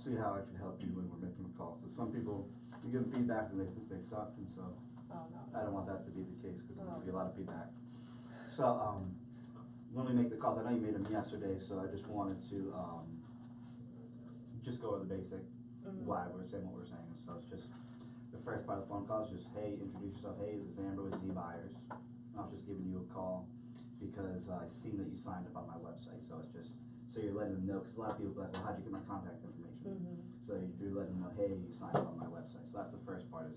see how I can help you when we're making a call. So some people, you give them feedback and they think they suck, and so Oh, no. I don't want that to be the case because I'm going to give you a lot of feedback. So when we make the calls, I know you made them yesterday, so I just wanted to just go over the basic why we're saying what we're saying. So it's just the first part of the phone call is just, hey, introduce yourself. Hey, this is Amber with Z Buyers. I was just giving you a call because I seen that you signed up on my website. So it's just so you're letting them know, because a lot of people are like, well, how'd you get my contact information? So you're letting them know, hey, you signed up on my website. So that's the first part is,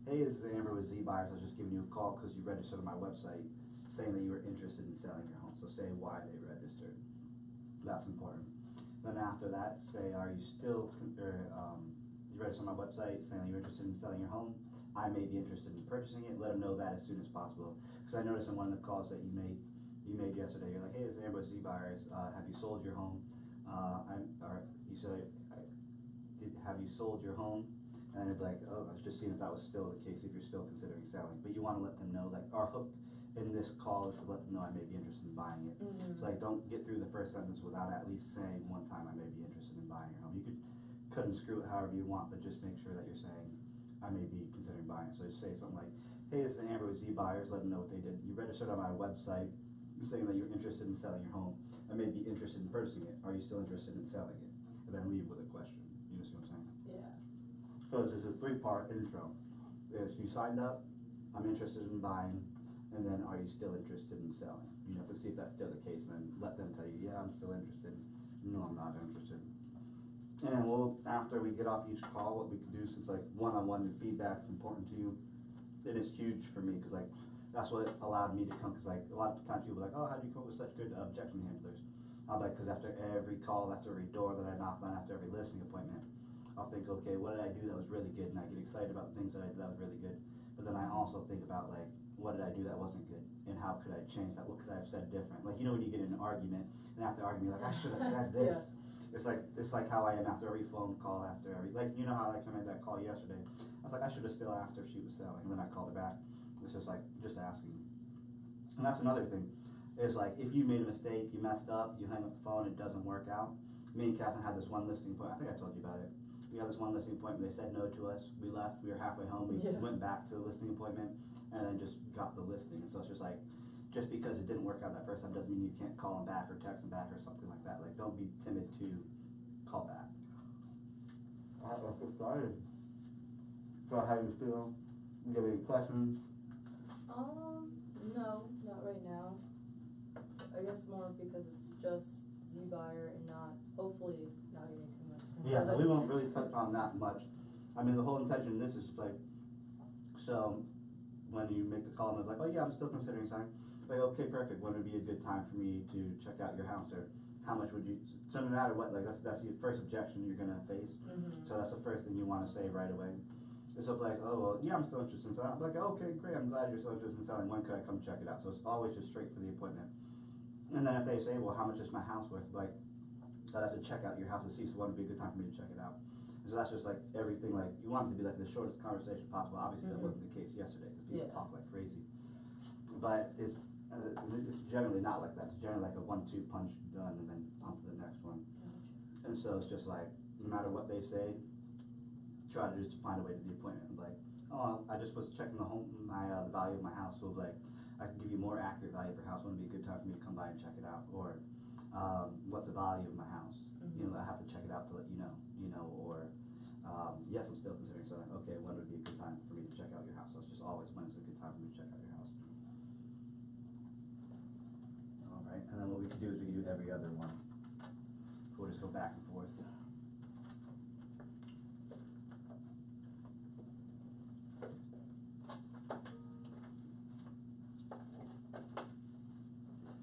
hey, this is Amber with Z Buyers. I was just giving you a call because you registered on my website saying that you were interested in selling your home. So say why they registered. That's important. Then after that, say, are you still, you registered on my website saying that you're interested in selling your home? I may be interested in purchasing it. Let them know that as soon as possible. Because I noticed in one of the calls that you made yesterday, you're like, hey, this is Amber with Z Buyers. Have you sold your home? You said, have you sold your home? And it'd be like, oh, I was just seeing if that was still the case, if you're still considering selling. But you want to let them know, like, our hook in this call is to let them know I may be interested in buying it. So like, don't get through the first sentence without at least saying one time I may be interested in buying your home. You could cut and screw it however you want, but just make sure that you're saying I may be considering buying it. So just say something like, hey, this is Amber with Z Buyers. Let them know what they did. You registered on my website saying that you're interested in selling your home. I may be interested in purchasing it. Are you still interested in selling it? And then leave with a question. You know what I'm saying? Yeah. So this is a three-part intro. Is you signed up, I'm interested in buying, and then are you still interested in selling? You have to see if that's still the case, and then let them tell you, yeah, I'm still interested. No, I'm not interested. And we'll, after we get off each call, what we can do, since like one-on-one feedback is important to you, and it's huge for me, because like that's what it's allowed me to come, because like a lot of times people are like, oh, how do you come up with such good objection handlers? I'm like, because after every call, after every door that I knock on, after every listing appointment, I'll think, okay, what did I do that was really good? And I get excited about the things that I did that was really good. But then I also think about, like, what did I do that wasn't good? And how could I change that? What could I have said different? Like, you know when you get in an argument, and after the argument, you're like, I should have said this. It's like how I am after every phone call, after every, like, you know how like I made that call yesterday. I was like, I should have still asked her if she was selling. And then I called her back. It's just like, just asking. And that's another thing. Is like, if you made a mistake, you messed up, you hang up the phone, it doesn't work out. Me and Catherine had this one listing appointment. I think I told you about it. We had this one listing appointment. They said no to us. We left. We were halfway home. We went back to the listing appointment and then just got the listing. And so it's just like, just because it didn't work out that first time doesn't mean you can't call them back or text them back or something like that. Like, don't be timid to call back. All right, let's get started. So how you feel? You have any questions? No, not right now. I guess more because it's just Z Buyer and not, hopefully, not getting too much. Yeah, no, we won't really touch on that much. I mean, the whole intention of this is like, so when you make the call and it's like, oh yeah, I'm still considering selling. Like, okay, perfect. When would be a good time for me to check out your house, or how much would you? So no matter what, like that's your first objection you're gonna face. So that's the first thing you want to say right away. It's like, oh well, yeah, I'm still interested in selling. I'm like, okay, great. I'm glad you're still interested in selling. When could I come check it out? So it's always just straight for the appointment. And then if they say, well, how much is my house worth? Like, I'd have to check out your house to see, so when would be a good time for me to check it out. And so that's just like everything, like, you want it to be like the shortest conversation possible. Obviously, that wasn't the case yesterday, because people talk like crazy. But it's generally not like that. It's generally like a 1-2 punch done, and then on to the next one. And so it's just like, no matter what they say, try to just find a way to the appointment. Like, oh, I just was checking the value of my house, so like, I can give you more accurate value per house. Wouldn't it be a good time for me to come by and check it out? Or what's the value of my house? You know, I have to check it out to let you know, or yes, I'm still considering selling. Okay, when would be a good time for me to check out your house? So it's just always, when is a good time for me to check out your house? All right, and then what we can do is we can do every other one. We'll just go back and forth.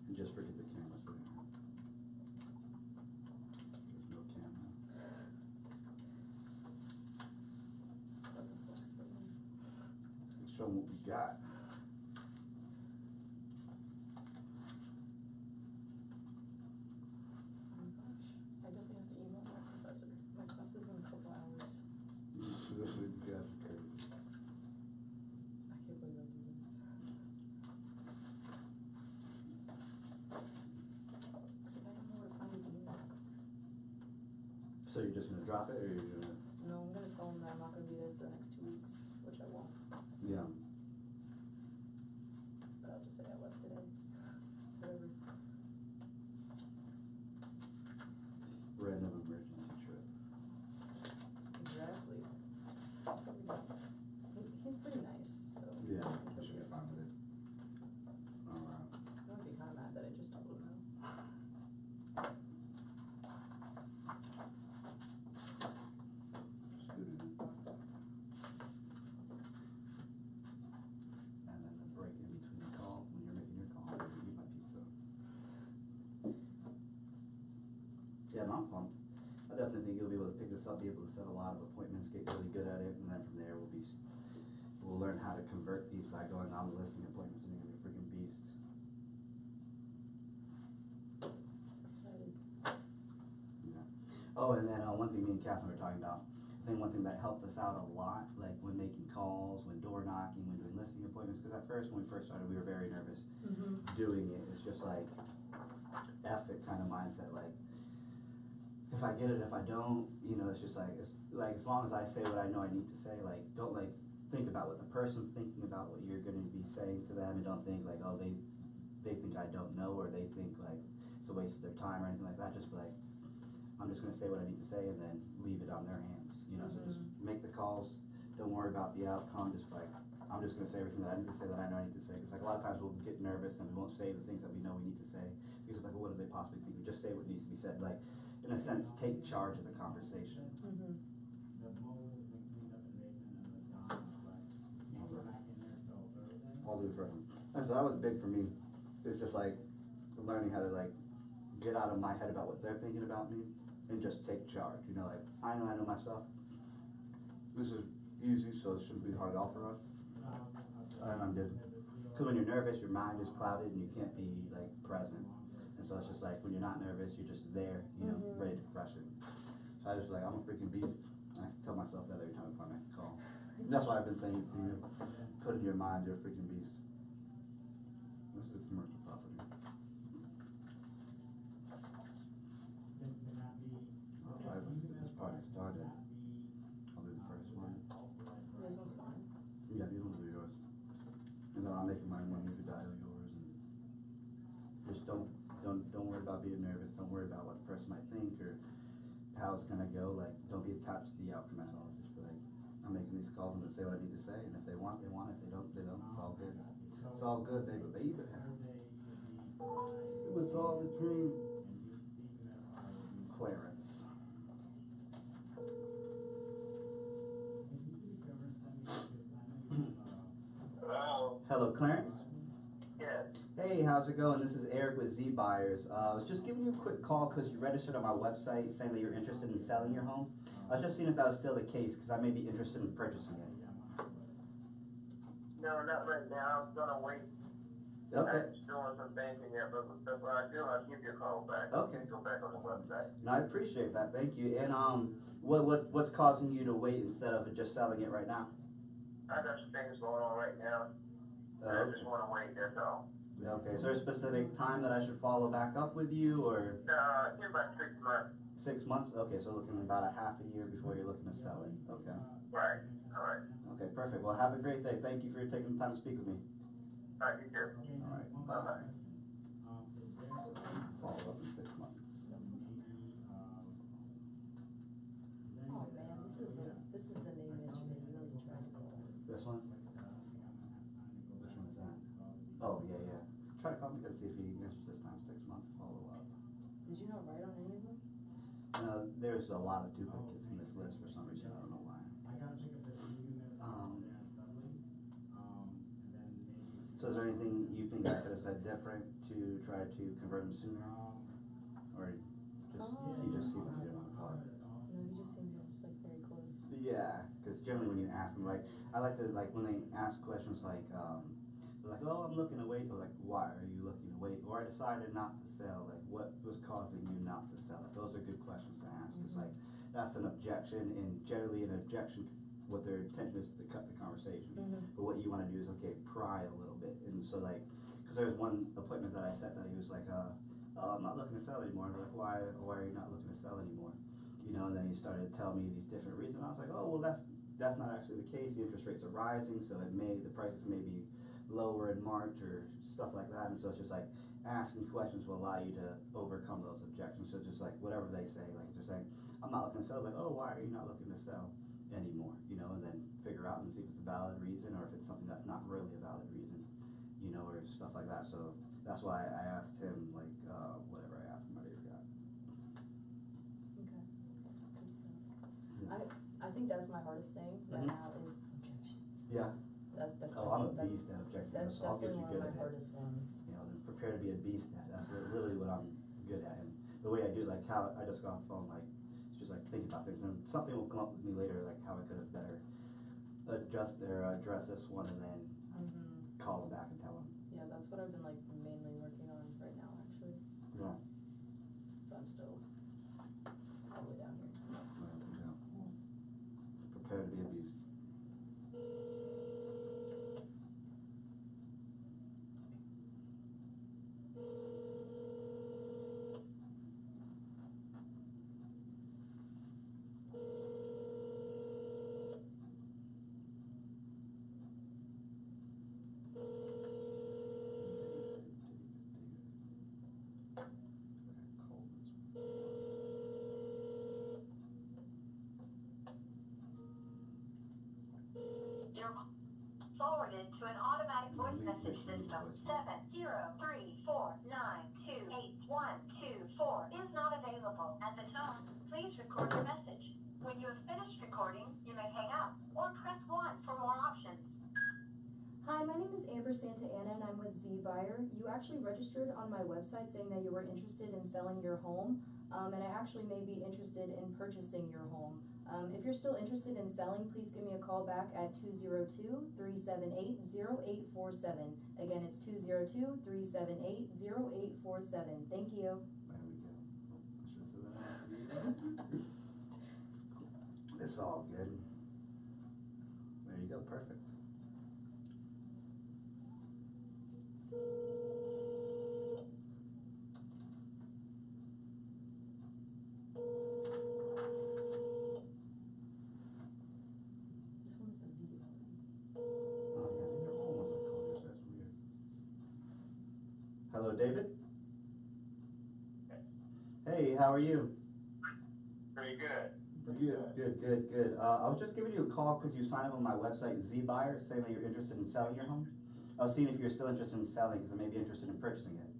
And just forget the cameras there. There's no camera. Let's show them what we got. I definitely have to email my professor. My class is in a couple hours. This is crazy. I can't believe I do this. Because I don't know where to find his email. So you're just gonna drop it, or you're gonna? No, I'm gonna tell them that I'm not gonna be there for the next 2 weeks, which I won't. Yeah. But I'll just say I left today. Whatever. Random emergency trip. Exactly. He's pretty nice, so. Yeah. I I should be fine with it. Alright. I would be kinda mad that I just told him no. And then the break in between the call, when you're making your call, I'm gonna eat my pizza. Yeah, no, I'm pumped. I definitely think you'll be able to pick this up, be able to set a lot of appointments, get really good at it, and then from there we'll learn how to convert these by going on the listing appointments, and you're gonna be a freaking beast. Excited. Yeah. Oh, and then one thing me and Catherine were talking about, I think one thing that helped us out a lot, like when making calls, when door knocking, when doing listing appointments, because at first, when we first started, we were very nervous doing it. It's just like F it kind of mindset, like if I get it, if I don't, you know, it's just like as long as I say what I know I need to say, like don't like think about what the person's thinking about what you're gonna be saying to them, and don't think like, oh, they think I don't know, or they think like it's a waste of their time or anything like that. Just be like, I'm just gonna say what I need to say and then leave it on their hands, you know. So just make the calls, don't worry about the outcome, just like I'm just gonna say everything that I need to say, that I know I need to say, because like a lot of times we'll get nervous and we won't say the things that we know we need to say, because like, well, what do they possibly think? We just say what needs to be said, like in a sense take charge of the conversation. I'll do for him. And so that was big for me. It's just like learning how to like get out of my head about what they're thinking about me and just take charge. You know, like I know my stuff. This is easy, so it shouldn't be hard at all for us. And I'm good. Because when you're nervous, your mind is clouded and you can't be like present. And so it's just like when you're not nervous, you're just there, you know, ready to crush it. So I just like, I'm a freaking beast. I tell myself that every time I make a call. That's why I've been saying it to you. Put in your mind, you're a freaking beast. This is commercial property. Alright, let's get this party started. I'll do the first one. This one's mine. Yeah, these ones are yours. And then I'll make mine when you dial yours. And just don't worry about being nervous. Don't worry about what the person might think or how it's gonna go. Like, don't be attached to the outcome at all. Just be like, I'm making these calls, I'm gonna say what I need to say, and if they want, they want. If they don't, they don't. It's all good. It's all good, baby, baby. It was all a dream. Clarence. Hello. Hello, Clarence. Yes. Hey, how's it going? This is Eric with Z Buyers. I was just giving you a quick call because you registered on my website saying that you're interested in selling your home. I was just seeing if that was still the case because I may be interested in purchasing it. No, not right now. I'm gonna wait. Okay. I'm doing some thinking here, but if I do, I'll give you a call back. Okay. Go back on the website. No, I appreciate that. Thank you. And what's causing you to wait instead of just selling it right now? I got some things going on right now. I just wanna wait, that's all. Okay. Is there a specific time that I should follow back up with you, or In about 6 months. 6 months? Okay, so looking about a half a year before you're looking to sell it. Okay. Right, alright. Okay, perfect. Well, have a great day. Thank you for taking the time to speak with me. Alright, you too. All right. Bye-bye. Follow up in 6 months. Oh man, this is the name yesterday. You really tried to call. This one? Which one is that? Oh, yeah. Try to call me, see if he answers this time. 6 months follow up. Did you not write on any of them? There's a lot of duplicates in this list for some reason. I don't know why. So is there anything you think I could have said different to try to convert him sooner? Or you just see them, you don't want to talk? No, you just seemed like very close. Yeah, because generally when you ask them, like, I like to, like, when they ask questions like, they're like, oh, I'm looking to wait, or like, why are you looking to wait? Or I decided not to sell, like, what was causing you not to sell? Like, those are good questions to ask, because, like, that's an objection, and generally an objection, what their intention is to cut the conversation. But what you want to do is, okay, pry a little bit. And so, like, because there was one appointment that I set that he was like, oh, I'm not looking to sell anymore. And they're like, why are you not looking to sell anymore? you know, and then he started to tell me these different reasons. I was like, oh, well, that's not actually the case. The interest rates are rising, so the prices may be lower in March or stuff like that. And so it's just like asking questions will allow you to overcome those objections. So just like whatever they say, like if they're saying, I'm not looking to sell, like, oh, why are you not looking to sell anymore? You know, and then figure out and see if it's a valid reason or if it's something that's not really a valid reason, you know, or stuff like that. So that's why I asked him, like, whatever I asked him, I already forgot. Okay. Good stuff. Yeah. I think that's my hardest thing right Mhm. now is objections. Yeah. That's definitely. Oh, I'm a beast at objecting, That's so I'll get definitely you one good of at my it. hardest ones. You know, then prepare to be a beast at it. That's literally what I'm good at. And the way I do, like how I just got off the phone, like it's just like thinking about things, and something will come up with me later, like how I could have better address this one, and then call them back and tell them. Yeah, that's what I've been like mainly working on right now, actually. Yeah. But I'm still probably down here. Well, yeah. Prepare to be a beast. You're forwarded to an automatic voice message system. 703492812 is not available. At the tone, please record your message. When you have finished recording, you may hang up or press 1 for more options. Hi, my name is Amber Santa Ana and I'm with Z Buyer. You actually registered on my website saying that you were interested in selling your home, and I actually may be interested in purchasing your home. If you're still interested in selling, please give me a call back at 202-378-0847. Again, it's 202-378-0847. Thank you. There we go. I should have said that. It's all good. There you go, perfect. This one's the video. Oh yeah, these are all ones I called yesterday. That's weird. Hello, David. Hey, how are you? Pretty good. Good. I was just giving you a call because you signed up on my website, Z Buyer, saying that you're interested in selling your home. I was seeing if you're still interested in selling because I may be interested in purchasing it.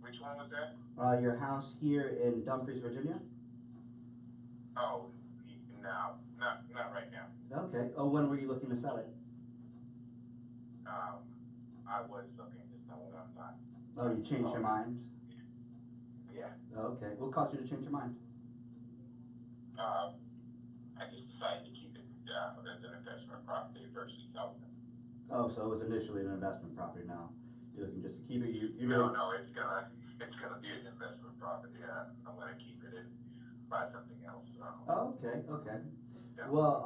Which one was that? Your house here in Dumfries, Virginia? Oh, no, not right now. Okay. Oh, when were you looking to sell it? I was looking to sell it, I'm not. Oh, you changed your mind? Yeah. Okay. What caused you to change your mind? I just decided to keep it as an investment property versus selling it. Oh, so it was initially an investment property. Now you're looking just to keep it. No, it's gonna be an investment property. I'm gonna keep it and buy something else. So. Oh, okay. Yeah. Well,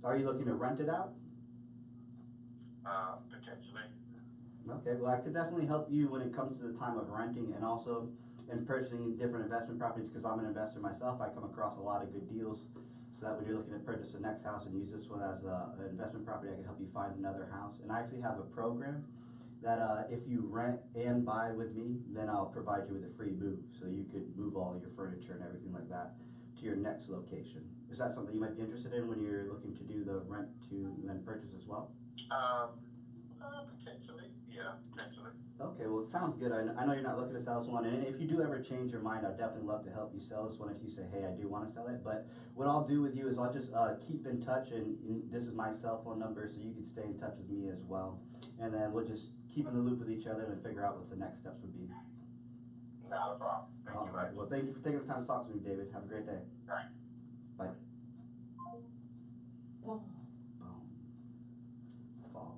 are you looking to rent it out? Potentially. Okay. Well, I could definitely help you when it comes to the time of renting and also in purchasing different investment properties because I'm an investor myself. I come across a lot of good deals. So that when you're looking to purchase the next house and use this one as an investment property, I can help you find another house. And I actually have a program that if you rent and buy with me, then I'll provide you with a free move. So you could move all your furniture and everything like that to your next location. Is that something you might be interested in when you're looking to do the rent to then purchase as well? Potentially. Yeah, potentially. Okay, well, it sounds good. I know you're not looking to sell this one, and if you do ever change your mind, I'd definitely love to help you sell this one if you say, hey, I do want to sell it. But what I'll do with you is I'll just keep in touch, and this is my cell phone number, so you can stay in touch with me as well. And then we'll just keep in the loop with each other and figure out what the next steps would be. Not a problem. Thank All you. right. Well, thank you for taking the time to talk to me, David. Have a great day. All right. Bye. Oh. Boom. Follow.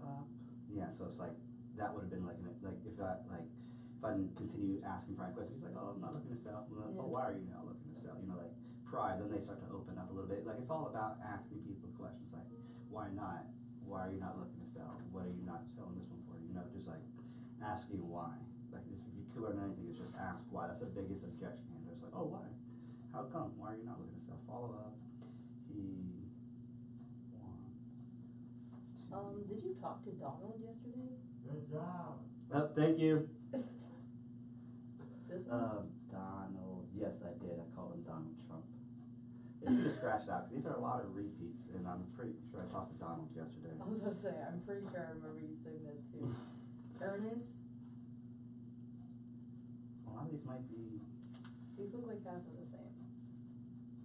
Up. Yeah, so it's like, that would have been like if I didn't continue asking Brian questions, he's like, oh, I'm not looking to sell. Well, Yeah. oh, why are you not looking to sell? You know, like pride, then they start to open up a little bit. Like it's all about asking people questions like, why not? Why are you not looking to sell? What are you not selling this one for? You know, just like asking why. Like if you could learn anything, it's just ask why. That's the biggest objection. And it's like, oh, why? How come? Why are you not looking to sell? Follow up. He wants. Did you talk to Donald yesterday? Good job. Oh, thank you. This one? Donald. Yes, I did. I called him Donald Trump. If you just scratch it out, 'cause these are a lot of repeats, and I'm pretty sure I talked to Donald yesterday. I was gonna say, I'm pretty sure I remember you saying that too. Ernest? A lot of these might be. These look like half of the same.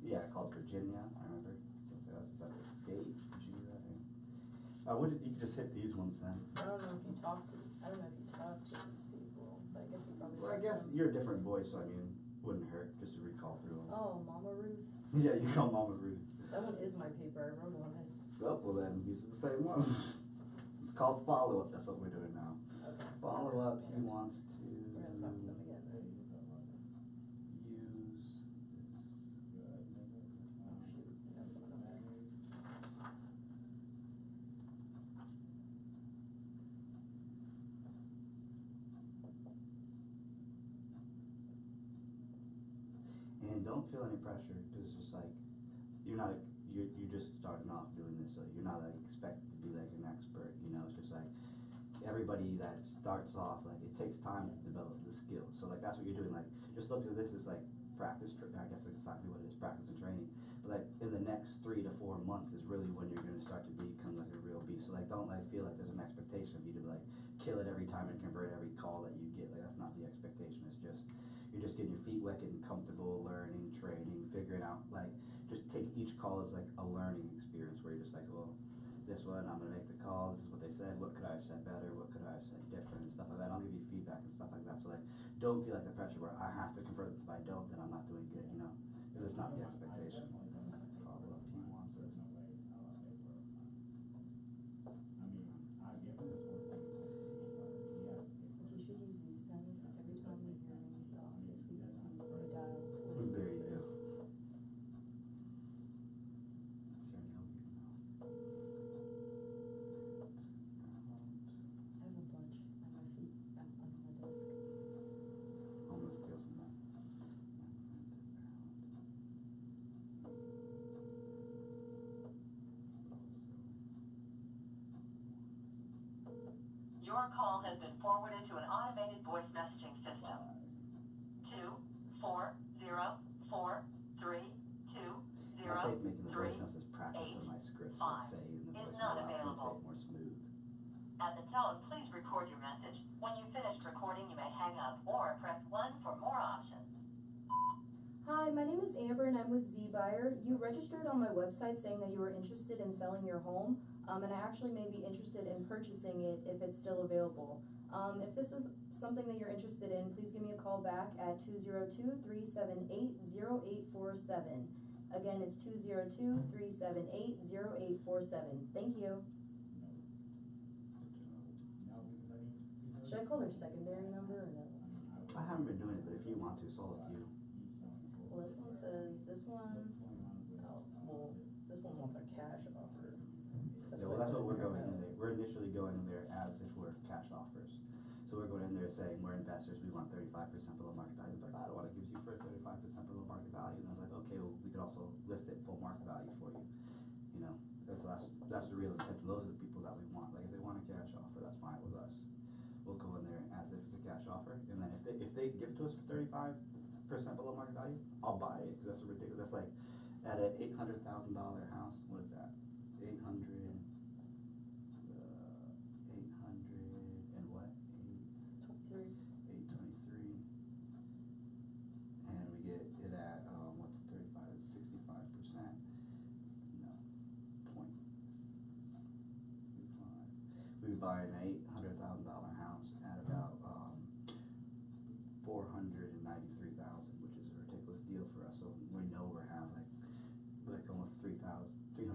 Yeah, I called Virginia. I remember. So that's at the state. Virginia. You could just hit these ones then. I don't know if you talked to these people, but I guess you probably. Well, I talked guess to them. you're a different voice, so I mean, wouldn't hurt just to recall through them. Oh, Mama Ruth. Yeah, you call Mama Ruth. That one is my paper. I wrote on it. Oh, well then, these are the same ones. It's called follow up. That's what we're doing now. Okay. Follow up. He wants to We're gonna talk to them again. use Oh, shoot. I never put them there. And don't feel any pressure, because it's just like, you're just starting off doing this, so you're not like expected to be like an expert, you know, it's just like, everybody that starts off, like, it takes time to develop the skills, so like, that's what you're doing, like, just look at this as like practice, I guess that's exactly what it is, practice and training, but like, in the next 3 to 4 months is really when you're gonna start to become like a real beast, so like, don't like feel like there's an expectation of you to like, kill it every time and convert every call that you get, like, that's not the expectation, it's just, you're just getting your feet wet, getting comfortable, learning, training, figuring out, like, just take each call as like a learning experience where you're just like, well, this one, I'm gonna make the call, this is what they said, what could I have said better, what could I have said different, and stuff like that. I'll give you feedback and stuff like that, so like, don't feel like the pressure where I have to convert this, if I don't, then I'm not doing good, you know, because it's not the expectation. Follow up, he wants this. But you should use these pens every time we hear in the office. We use them to dial. There you go. I have a bunch at my feet, under my desk. Homeless kills him. Your call has been forwarded to an automated voice messaging system. 2404320. I take making the voice messages practice in my scripts, like say in the voice, allows me to say it more smooth. At the tone, please record your message. When you've finished recording, you may hang up or press 1 for more options. Hi, my name is Amber and I'm with Z-Buyer. You registered on my website saying that you were interested in selling your home, and I actually may be interested in purchasing it if it's still available. If this is something that you're interested in, please give me a call back at 202-378-0847. Again, it's 202-378-0847. Thank you. Should I call their secondary number or no? I haven't been doing it, but if you want to, it's all up to you. Well, this one says, this one wants a cash offer. Yeah, well, that's what we're going in there. We're initially going in there as if we're cash offers. So we're going in there saying we're investors, we want 35% below market value. It's like, I don't want to give you for 35% below market value. And I was like, okay, well, we could also list it full market value for you. You know, that's the real intention. Those are the people that we want. Like, if they want a cash offer, that's fine with us. We'll go in there as if it's a cash offer. And then if they give it to us for 35% below market value, I'll buy it, because that's ridiculous. That's like, at an $800,000 house, what is that? 800 and what? 823. And we get it at, what's 35, 65%? No, 0.65. We buy an $800,000 house at about, 493,000, which is a ridiculous deal for us. So we know we're having like almost 300,000 in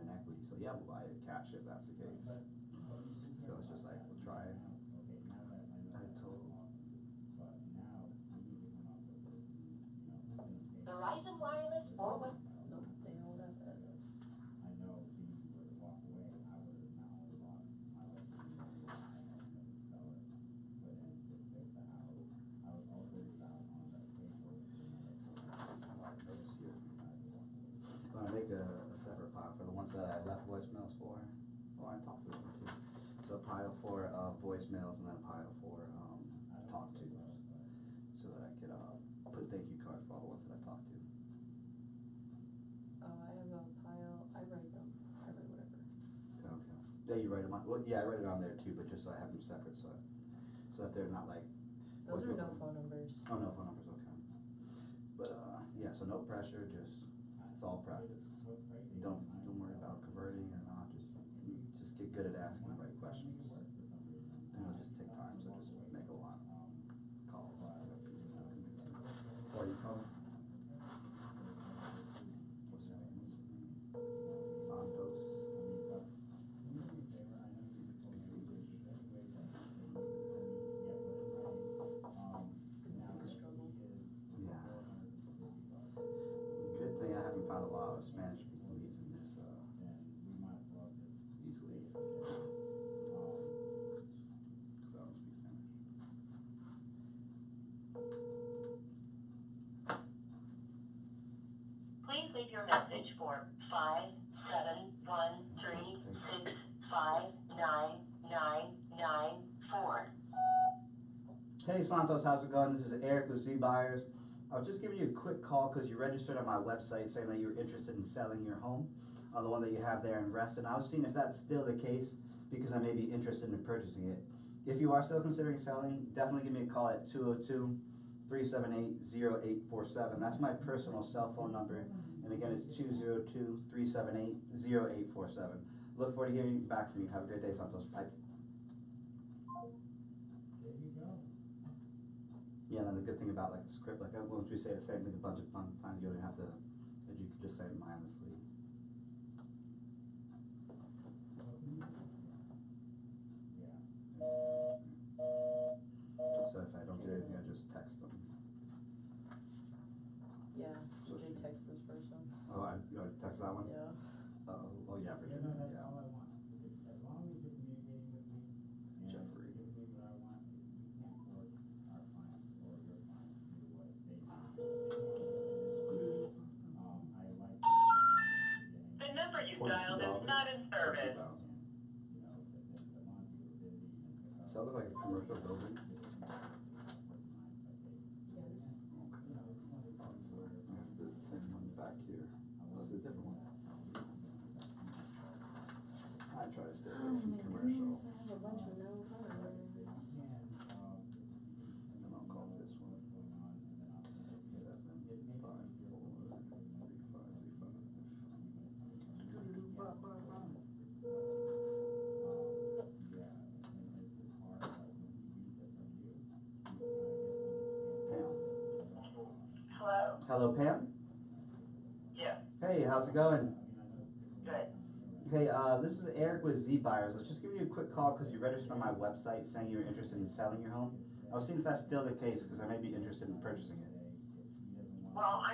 equity. So yeah, we'll buy it cash if that's the case. So it's just like, we'll try it. I told. Verizon Wireless forward. Nope, they know what that is. ones that I left voicemails for. Well, I talked to them too. So a pile for voicemails and then a pile for talk tos, so that I could put thank you cards for all the ones that I talked to. Oh, I have a pile, I write them, I write whatever. Okay. Yeah, you write them on. Well, yeah, I write it on there too, but just so I have them separate, so that they're not like. Those are no voicemail- phone numbers. Oh, no phone numbers. Okay. But yeah, so no pressure. Just it's all practice. Don't worry about converting or not. Just get good at asking the right questions. And it'll just take time. So just make a lot of calls. Or you call? What's her name? Santos. Speaks English. Struggle. Yeah. Good thing I haven't found a lot of Spanish people using this easily. Because I don't speak Spanish. Please leave your message for 57136599994. Hey Santos, how's it going? This is Eric with Z Buyers. I was just giving you a quick call because you registered on my website saying that you were interested in selling your home, the one that you have there in Reston. I was seeing if that's still the case because I may be interested in purchasing it. If you are still considering selling, definitely give me a call at 202-378-0847. That's my personal cell phone number. And again, it's 202-378-0847. Look forward to hearing back from you. Have a great day, Santos. Bye. Yeah, and then the good thing about like the script, like once we say the same thing a bunch of times, you don't have to, that you could just say it mindlessly. So if I don't get anything, I just text them. Yeah, So they she- text this person. Oh, I text that one? Yeah. Oh yeah, Virginia, yeah. Jeffrey. The number you dialed is not in service. Sounded like a commercial building. Yes. The same one back here. That's a different one. I try to stay Oh away from my commercial. goodness, I have a bunch of no phone numbers. And I'll call this one. 754-3535. Pam. Hello? Hello, Pam? Yes. Hey, how's it going? Good. Hey, this is Eric with Z Buyers. I was just giving you a quick call because you registered on my website saying you were interested in selling your home. I was seeing if that's still the case because I may be interested in purchasing it. Well, I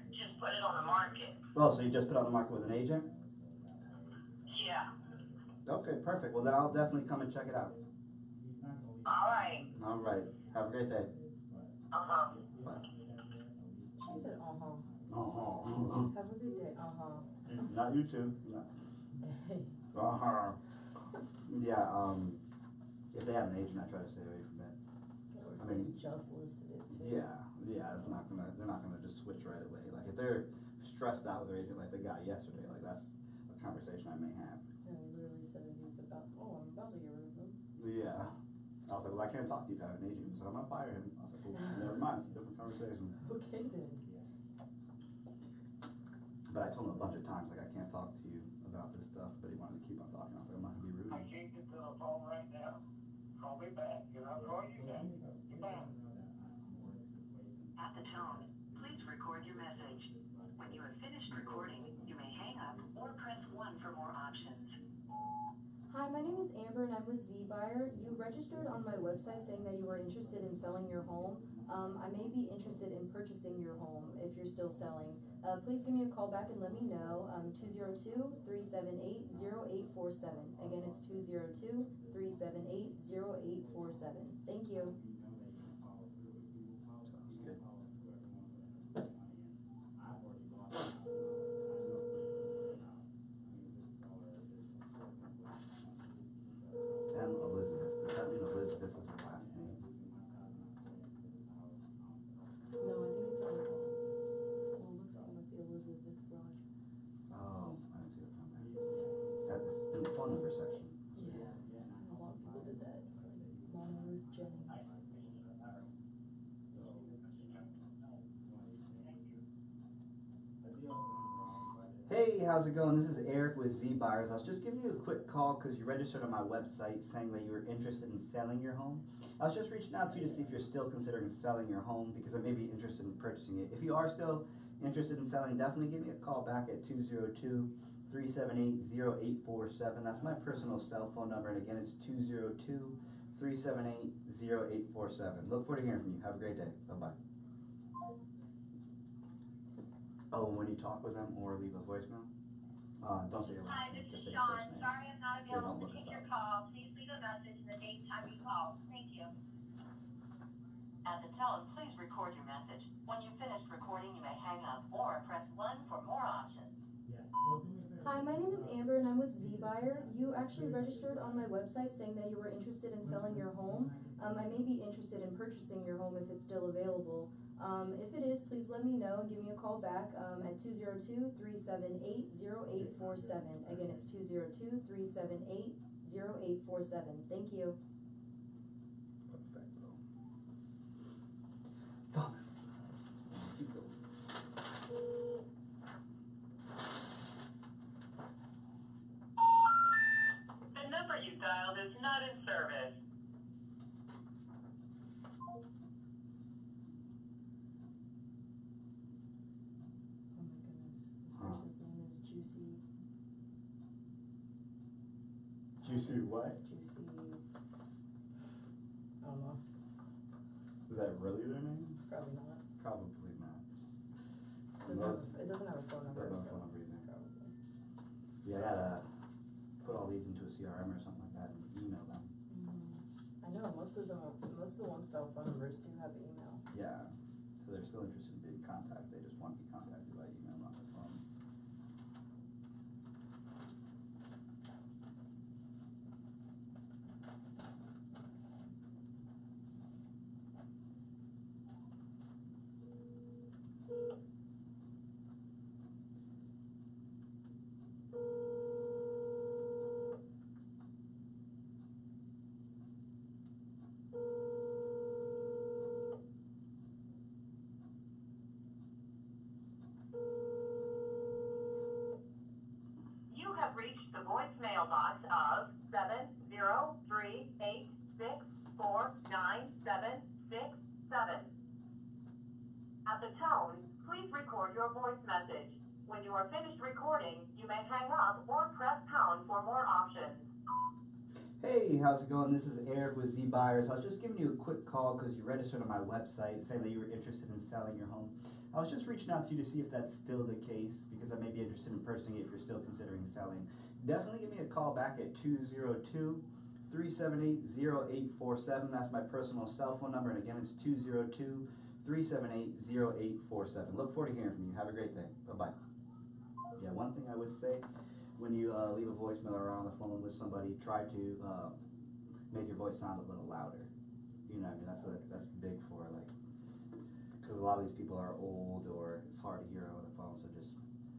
just put it on the market. Oh, so you just put it on the market with an agent? Yeah. Okay, perfect. Well, then I'll definitely come and check it out. All right. All right. Have a great day. Uh-huh. Bye. She said, uh-huh. Uh-huh. Have a good day, uh-huh. Not you too. No. Dang. Uh-huh. Yeah, if they have an agent, I try to stay away from it. Or I mean- they just listed it too. Yeah, it's not gonna, they're not gonna just switch right away. Like, if they're stressed out with their agent like the guy yesterday, like, that's a conversation I may have. No, he literally said that he's about, oh, I'm about to get rid of him. Yeah. I was like, well, I can't talk to you if I have an agent, so I'm gonna fire him. I was like, well, never mind, it's a different conversation. Okay then. But I told him a bunch of times, like, I can't talk to you about this stuff, but he wanted to keep on talking. I was like, I'm not gonna be rude. I can't get to the phone right now. Call me back, and I'll call you back. Goodbye. At the tone, please record your message. When you have finished recording, you may hang up or press 1 for more options. Hi, my name is Amber and I'm with Z Buyer. You registered on my website saying that you were interested in selling your home. I may be interested in purchasing your home if you're still selling. Please give me a call back and let me know. 202-378-0847. Again, it's 202-378-0847. Thank you. Sounds good. Hey, how's it going? This is Eric with Z Buyers. I was just giving you a quick call because you registered on my website saying that you were interested in selling your home. I was just reaching out to you to see if you're still considering selling your home because I may be interested in purchasing it. If you are still interested in selling, definitely give me a call back at 202-378-0847. That's my personal cell phone number, and again, it's 202-378-0847. Look forward to hearing from you. Have a great day. Bye-bye. Oh, and when you talk with them or leave a voicemail, don't say your Hi, last name, this just is say your Sean. first name. Sorry I'm not So they don't available to look us take your up. call. Please leave a message and the date and time you call. Thank you. At the tone, please record your message. When you've finished recording, you may hang up or press 1 for more options. Hi, my name is Amber and I'm with Z Buyer. You actually registered on my website saying that you were interested in selling your home. I may be interested in purchasing your home if it's still available. If it is, please let me know and give me a call back at 202-378-0847. Again, it's 202-378-0847. Thank you. Perfecto. Thomas. Keep going. The number you dialed is not in service. Oh my goodness. The Huh. person's name is Juicy. Juicy what? Juicy. I don't know. Is that really their name? Probably not. Probably not. It doesn't have a phone number. Doesn't have a So phone number either. probably. Yeah, I gotta put all these into a CRM or something like that and email them. I know most of the ones without phone numbers do have email. Yeah, so they're still interested in being contacted. They just want to be contacted by email, not by phone. You have reached the voicemail box of 703-864-9767. At the tone, please record your voice message. When you are finished recording, you may hang up or press pound for more options. Hey, how's it going? This is Eric with Z Buyers. I was just giving you a quick call because you registered on my website saying that you were interested in selling your home. I was just reaching out to you to see if that's still the case because I may be interested in purchasing it if you're still considering selling. Definitely give me a call back at 202-378-0847. That's my personal cell phone number, and again, it's 202-378-0847. Look forward to hearing from you. Have a great day. Bye-bye. Yeah, one thing I would say, when you leave a voicemail or on the phone with somebody, try to make your voice sound a little louder. You know what I mean? That's big for, like, because a lot of these people are old or it's hard to hear over the phone.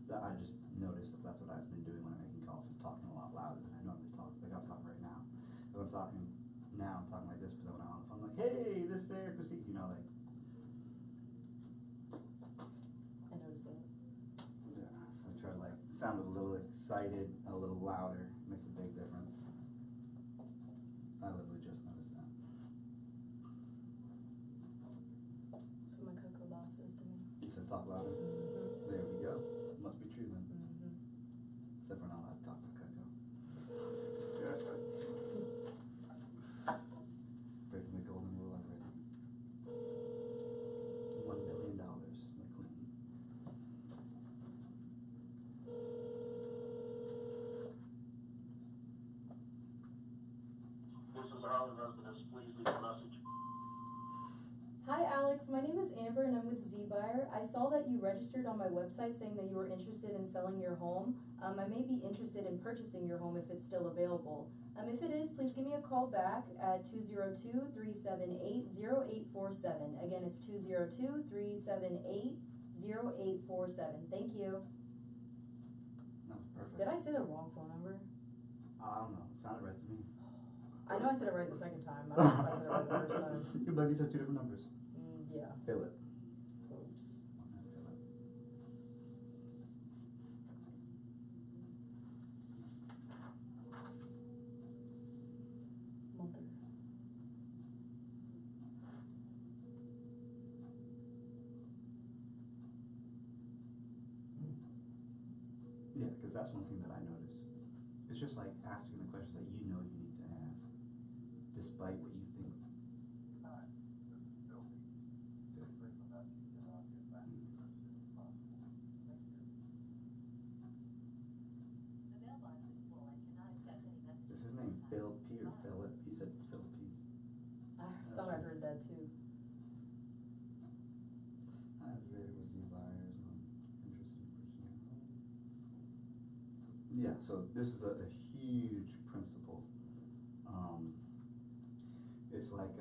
So I just noticed that that's what I've been doing when I'm making calls, is talking a lot louder than I normally talk. Like I'm talking right now. If I'm talking now, I'm talking like this, but then when I'm on the phone, I'm like, hey, this is Eric, you know, like. I noticed it. Yeah, so I try to like sound a little excited, a little louder. Makes a big difference. I literally just noticed that. That's what my Coco boss says to me. He says talk louder. Mm-hmm. There we go. Must be true then. Mm-hmm. Except we're not allowed to talk about Coco. Breaking the golden rule already. $1 billion, McLean. This is Harlan Residence, please leave a message. Hi Alex, my name is Amber and I'm with Z Buyer. I saw that you registered on my website saying that you were interested in selling your home. I may be interested in purchasing your home if it's still available. If it is, please give me a call back at 202-378-0847. Again, it's 202-378-0847. Thank you. That was perfect. Did I say the wrong phone number? I don't know. It sounded right to me. I know I said it right the second time. I don't know if I said it right the first time. Your buggies have two different numbers. Yeah. Fill it. Oops. Fill it. because that's one thing that I notice. It's just like asking the questions that you know you need to ask, despite what you think. Is his name Phil P or Philip? He said Phil P. I thought I heard that too. Isaiah was the buyers. Interesting person. Yeah, so this is a huge principle. It's like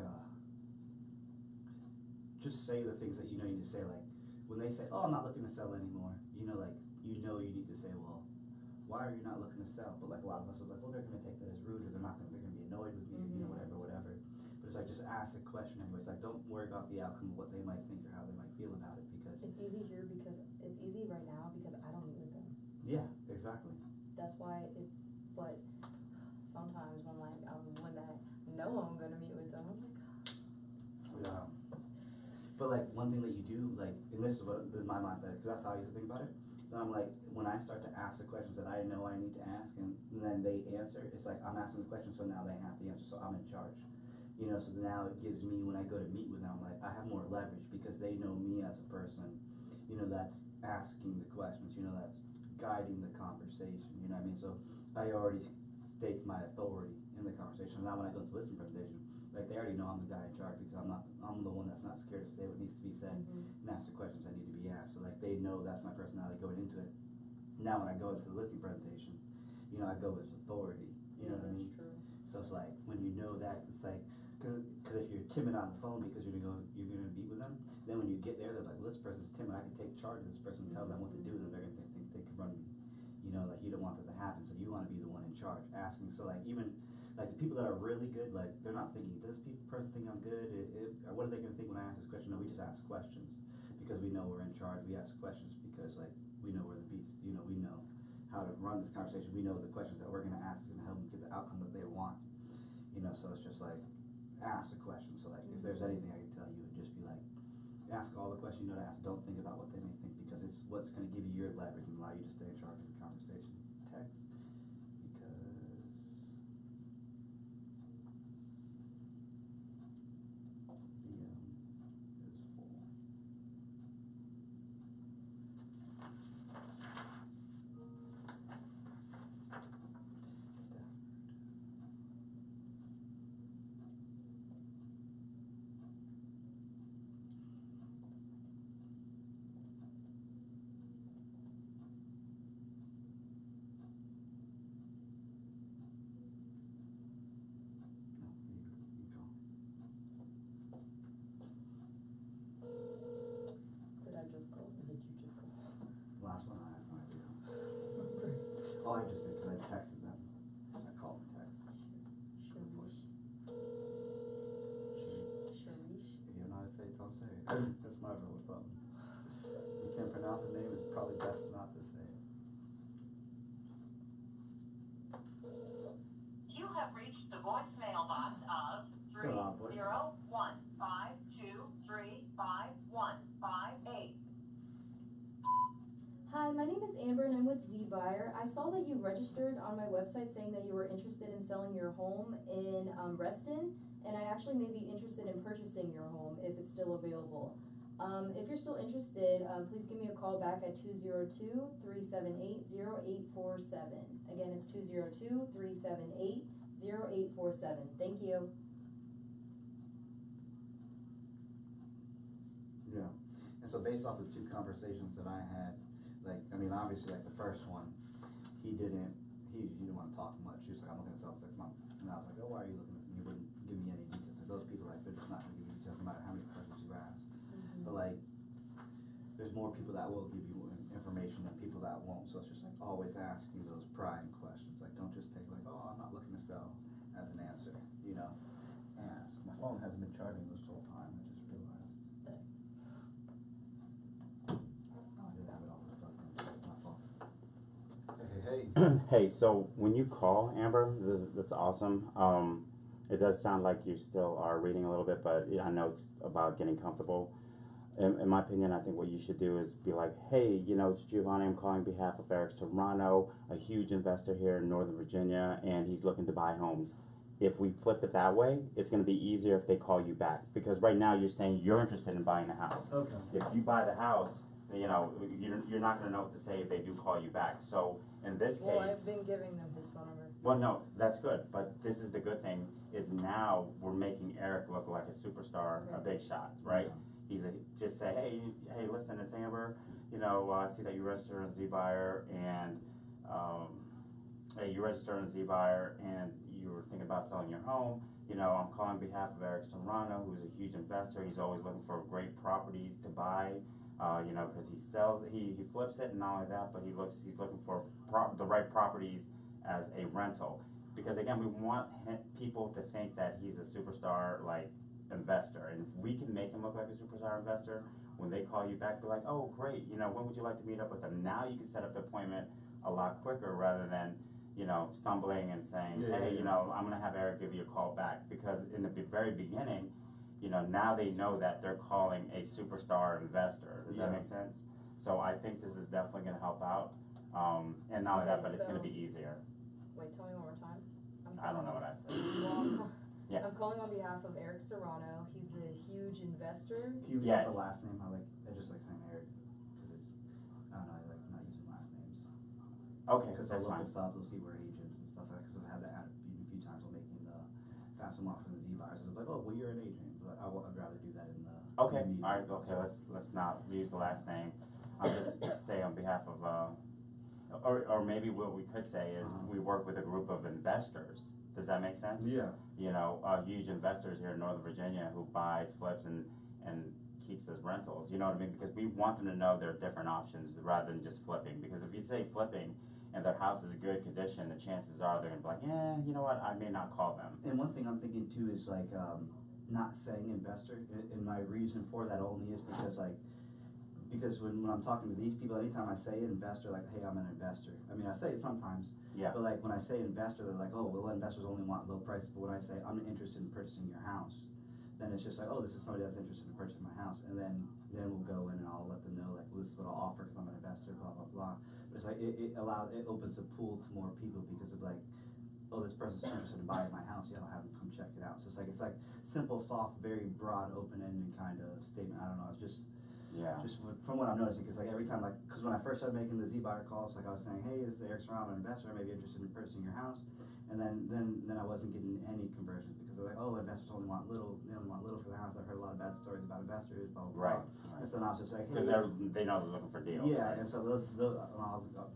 just say the things that you know you need to say. Like when they say, "Oh, I'm not looking to sell anymore," you know you need to say, "Well, why are you not looking to sell?" But like a lot of us are like, "Well, they're going to take that as rude, or they're gonna be annoyed with me, you know, whatever." But it's like just ask a question anyways. Like don't worry about the outcome of what they might think or how they might feel about it because It's easy here because it's easy right now because I don't meet with them. yeah, exactly. That's why it's, but sometimes when like when I know I'm gonna meet with them, I'm like, Yeah. But like one thing that you do, like, and this is what in my mindset, because that's how I used to think about it. And I'm like, when I start to ask the questions that I know I need to ask, and then they answer, it's like I'm asking the question, so now they have to answer, so I'm in charge. You know, so now it gives me, when I go to meet with them, like I have more leverage because they know me as a person, you know, that's asking the questions, you know, that's guiding the conversation, you know what I mean? So I already staked my authority in the conversation. Now when I go to listening presentation, like they already know I'm the guy in charge because I'm the one that's not scared to say what needs to be said and ask the questions that need to be asked. So like they know that's my personality going into it. Now when I go into the listening presentation, you know, I go with authority. You know what I mean? That's true. So it's like when you know that, it's like because if you're timid on the phone because you're gonna meet with them, then when you get there, they're like, well, this person's timid. I can take charge of this person and tell them what to do, and then they're gonna think they can run me. You know, like you don't want that to happen, so you want to be the one in charge, asking. So like even like the people that are really good, like they're not thinking, does this person think I'm good? Or what are they gonna think when I ask this question? No, we just ask questions because we know we're in charge. We ask questions because like we know we're the beast. You know, we know how to run this conversation. We know the questions that we're gonna ask is gonna help them get the outcome that they want. You know, so it's just like ask a question. So like if there's anything I can tell you, it'd just be like ask all the questions you know to ask. Don't think about what they may think because it's what's going to give you your leverage and allow you to stay in charge of the conversation. Text because the is full. Did I just call or did you just call? Last one I have no idea. Oh, I just did because I texted them. I called and texted. Sharish. Sharish. If you don't know how to say it, don't say it. That's my rule of thumb. If you can't pronounce a name, it's probably best not to say it. You have reached the voicemail box of Come on, boy. 30152351558. Hi, my name is Amber and I'm with Z Buyer. I saw that you registered on my website saying that you were interested in selling your home in Reston, and I actually may be interested in purchasing your home if it's still available. If you're still interested, please give me a call back at 202-378-0847. Again, it's 202-378-0847. Thank you. Yeah. And so based off the two conversations that I had, like, I mean, obviously, like the first one, he didn't want to talk much. He was like, I'm looking to sell in 6 months. And I was like, oh, why are you looking at me? He wouldn't give me any details. Like those people, like, they're just not going to give you details no matter how many questions you ask. But like, there's more people that will give you information than people that won't. So it's just like always asking those prying questions. Like, don't just take like, oh, I'm not looking to sell as an answer. You know, ask. My phone hasn't been charging this whole time. I just realized. Oh, I didn't have it all plugged in. My phone. Hey. Hey, so when you call Amber, that's awesome. It does sound like you still are reading a little bit, but I know it's about getting comfortable. in my opinion, I think what you should do is be like, hey, you know, it's Giovanni. I'm calling on behalf of Eric Serrano, a huge investor here in Northern Virginia, and he's looking to buy homes. If we flip it that way, it's going to be easier if they call you back, because right now you're saying you're interested in buying the house. Okay. If you buy the house, you know, you're not going to know what to say if they do call you back. So in this case, Well, I've been giving them his phone number. well, no, that's good, but this is the good thing, is now we're making Eric look like a superstar, a big shot, right? He's just say, hey, listen, it's Amber, you know, I see that you registered on ZBuyer, and, hey, you registered on ZBuyer, and you were thinking about selling your home. You know, I'm calling on behalf of Eric Serrano, who's a huge investor. He's always looking for great properties to buy, you know, because he flips it, and not only that, but he's looking for the right properties as a rental. Because again, we want people to think that he's a superstar, like, investor. And if we can make him look like a superstar investor, when they call you back, be like, oh, great, you know, when would you like to meet up with him? Now you can set up the appointment a lot quicker, rather than, you know, stumbling and saying, hey, you know, I'm going to have Eric give you a call back. Because in the very beginning, you know, now they know that they're calling a superstar investor. Does that make sense? So I think this is definitely going to help out. And not only that, but it's going to be easier. Wait, tell me one more time. I don't know what I said. Well, Yeah. I'm calling on behalf of Eric Serrano. He's a huge investor. If you leave Yeah. out the last name, I just like saying Eric, because it's, I don't know, I like not using last names. Okay, Because that's they'll look fine. us up, they'll see we're agents and stuff like that, because I've had that happen a few times when making the pass them off from the Z-buyers. It's like, oh, well, you're an agent, but I'd rather do that in the. Okay, in the all right, meeting. okay, let's not use the last name. I'll just say on behalf of, or maybe what we could say is we work with a group of investors. Does that make sense? Yeah. You know, huge investors here in Northern Virginia who buys, flips, and keeps as rentals. You know what I mean? Because we want them to know there are different options rather than just flipping. Because if you say flipping and their house is in good condition, the chances are they're gonna be like, yeah, you know what? I may not call them. And one thing I'm thinking too is like, not saying investor, and my reason for that only is because when I'm talking to these people, anytime I say investor, like, hey, I'm an investor. I mean, I say it sometimes, Yeah. but like when I say investor, they're like, oh, well, investors only want low prices. But when I say I'm interested in purchasing your house, then it's just like, oh, this is somebody that's interested in purchasing my house, and then we'll go in and I'll let them know, like, well, this is what I'll offer because I'm an investor, blah blah blah. But it's like it opens the pool to more people because of like, oh, this person's interested in buying my house, yeah, I'll have them come check it out. So it's like simple, soft, very broad, open-ended kind of statement. I don't know, it's just. Yeah. Just from what I'm noticing, because like every time, like, because when I first started making the Z-buyer calls, like I was saying, hey, this is Eric Serrano, an investor, I may be interested in purchasing your house, and then I wasn't getting any conversions because they're like, oh, investors only want little, they only want little for the house. I've heard a lot of bad stories about investors, blah blah blah. Right. And so then I was just like, hey, Because they know they're looking for deals. yeah, right? and so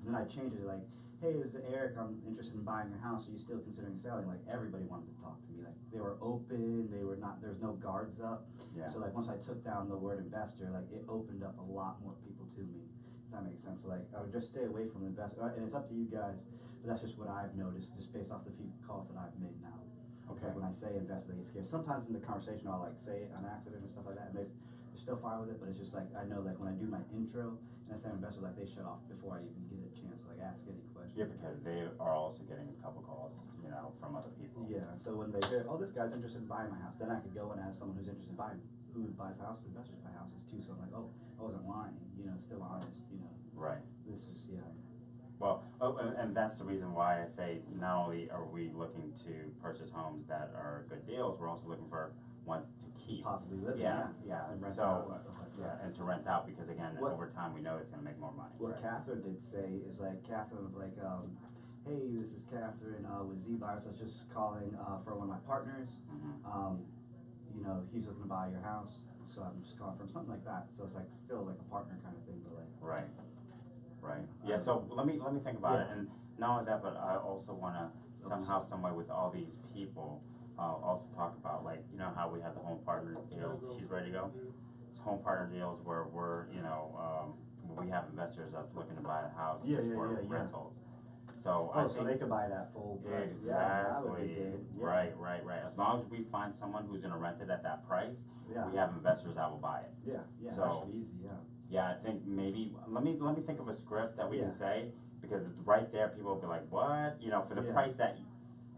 then I changed it like, hey, this is Eric, I'm interested in buying your house. Are you still considering selling? Like everybody wanted to talk to me. Like they were open. They were not. There's no guards up. Yeah. So like once I took down the word investor, like it opened up a lot more people to me. If that makes sense. So like I would just stay away from investor. And it's up to you guys. But that's just what I've noticed, just based off the few calls that I've made now. Okay. Like when I say investor, they get scared. Sometimes in the conversation, I'll like say it on accident and stuff like that, and they're still fine with it. But it's just like I know, like when I do my intro and I say investor, like they shut off before I even get a chance to like ask any questions. Yeah, because they are also getting a couple calls, you know, from other people. Yeah. So when they hear, oh, this guy's interested in buying my house, then I could go and ask someone who's interested in buying, who buys houses, investors buy houses too. So I'm like, oh, I wasn't lying. You know, still honest. You know. Right. This is Well, and that's the reason why I say not only are we looking to purchase homes that are good deals, we're also looking for ones to keep. possibly living. Yeah, And rent So, out and stuff like that. yeah, and to rent out because again, What- over time we know it's going to make more money. What right? Catherine did say is like Catherine was like, hey, this is Catherine with Z-Buyers. I was just calling for one of my partners. Mhm. You know, he's looking to buy your house, so I'm just calling from something like that. So it's like still like a partner kind of thing, but like. Right. Right. Yeah. So let me think about it, Yeah. and not only that, but I also want to somehow, some way, with all these people, also talk about, like, you know how we have the home partner deal. She's ready to go. It's home partner deals where we're, you know, we have investors that's looking to buy a house Yeah, just yeah, for yeah. rentals. So I Oh, so think they could buy it at full price. Yeah, that would be exactly. good. Yeah. Right. As long as we find someone who's gonna rent it at that price, Yeah. we have investors that will buy it. Yeah, that So- should be easy. Yeah. Yeah, I think maybe let me think of a script that we Yeah. can say, because right there people will be like, what? You know, for the Yeah. price that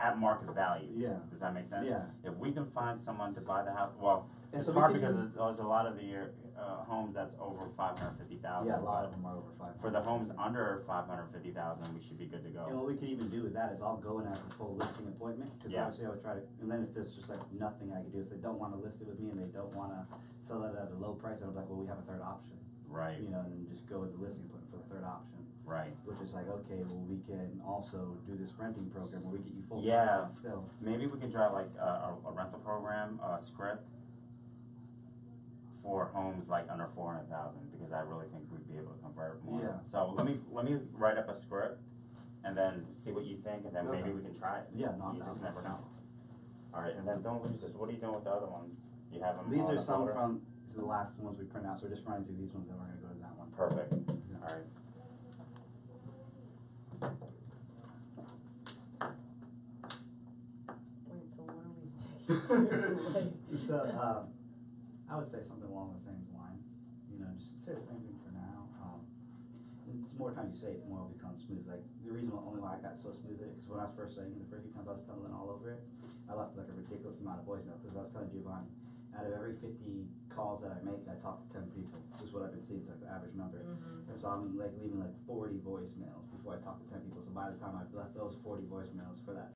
at market value. Yeah. Does that make sense? Yeah. If we can find someone to buy the house, well, And it's so we hard can because even- there's a lot of the homes that's over 550,000. Yeah, a lot of them are over 500. For the homes under 550,000, we should be good to go. And what we could even do with that is I'll go in as a full listing appointment, because Yeah. obviously I would try to, and then if there's just like nothing I could do, if they don't wanna list it with me and they don't wanna sell it at a low price, I'm like, well, we have a third option. Right, You know, and then just go with the listing appointment for the third option, right. which is like, okay, well, we can also do this renting program where we get you full Yeah. price still. Maybe we could try like a rental program, script for homes like under 400,000, because I really think we'd be able to convert more. Yeah. So let me write up a script and then see what you think, and then maybe Okay. we can try it. Yeah, knock You it just out. never know. Alright, and then don't lose this. What are you doing with the other ones? You have them These on are the some folder? from, these are the last ones we print out, so we're just running through these ones, then we're gonna go to that one. Perfect. Alright. Wait, so what are we sticking to? Like, So, I would say something along the same lines, you know, just say the same thing for now. And the more time you say it, the more it becomes smooth. Like, the reason why I got so smooth at it, because when I was first saying it, the first few times I was stumbling all over it, I left like a ridiculous amount of voicemail, because I was telling Giovanni, out of every 50 calls that I make, I talk to 10 people, is what I've been seeing, it's like the average number. Mhm. And so I'm like leaving like 40 voicemails before I talk to 10 people, so by the time I've left those 40 voicemails for that